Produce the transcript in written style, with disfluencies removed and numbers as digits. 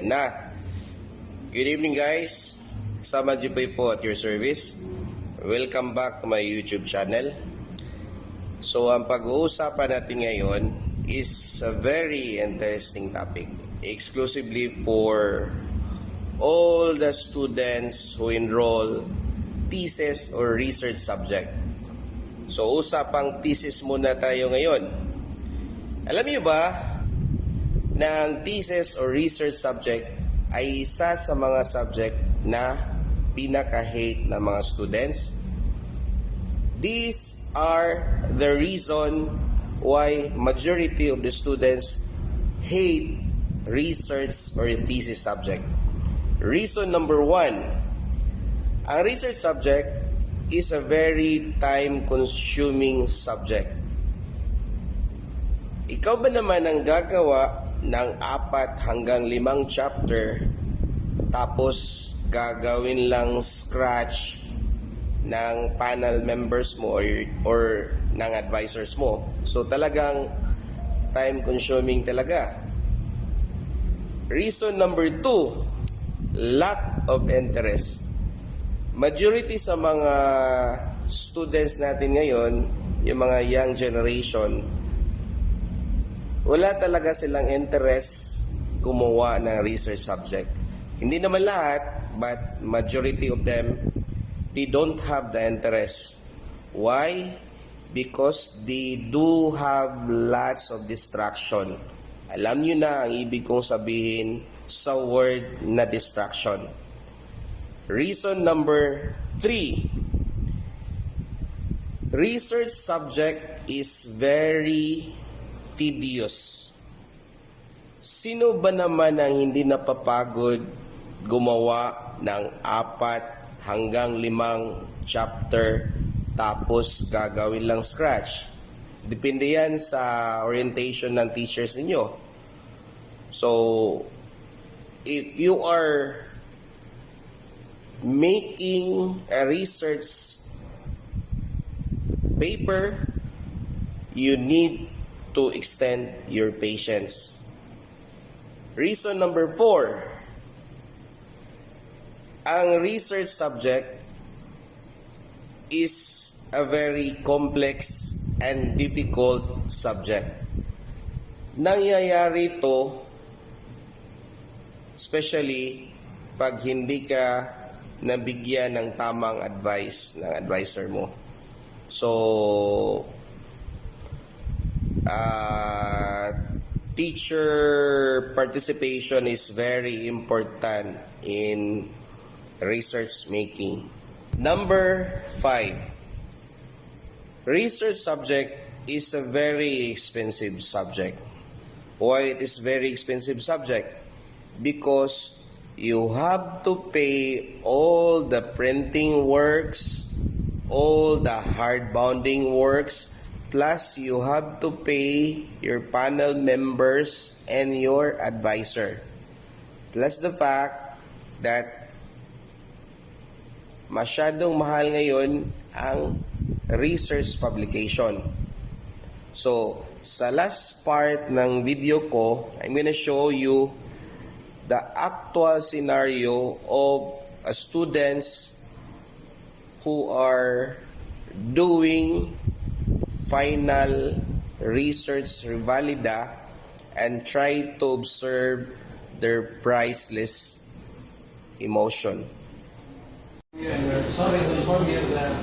Ayan na. Good evening guys. Kasama Jipoy po at your service. Welcome back to my YouTube channel. So ang pag-uusapan natin ngayon is a very interesting topic. Exclusively for all the students who enroll thesis or research subject. So usapang thesis muna tayo ngayon. Alam niyo ba na ang thesis or research subject ay isa sa mga subject na pinaka-hate ng mga students? These are the reason why majority of the students hate research or thesis subject. Reason number 1, ang research subject is a very time-consuming subject. Ikaw ba naman ang gagawa ng 4 hanggang 5 chapter tapos gagawin lang scratch ng panel members mo or ng advisors mo? So talagang time-consuming talaga. Reason number 2, lack of interest. Majority sa mga students natin ngayon, yung mga young generation, wala talaga silang interest gumawa ng research subject. Hindi naman lahat, but majority of them, they don't have the interest. Why? Because they do have lots of distraction. Alam nyo na ang ibig kong sabihin sa word na distraction. Reason number 3, research subject is very tedious. Sino ba naman ang hindi napapagod gumawa ng 4 hanggang 5 chapter tapos gagawin lang scratch? Depende yan sa orientation ng teachers ninyo. So, if you are making a research paper, you need to extend your patience. Reason number 4, ang research subject is a very complex and difficult subject. Nangyayari to especially pag hindi ka nabigyan ng tamang advice ng advisor mo. So, teacher participation is very important in research making. Number 5, research subject is a very expensive subject. Why it is very expensive subject? Because you have to pay all the printing works, all the hard bounding works, plus you have to pay your panel members and your advisor. Plus the fact that masyadong mahal ngayon ang research publication. So, sa last part ng video ko, I'm gonna show you the actual scenario of students who are doing final research revalida and try to observe their priceless emotion. Sorry to inform you that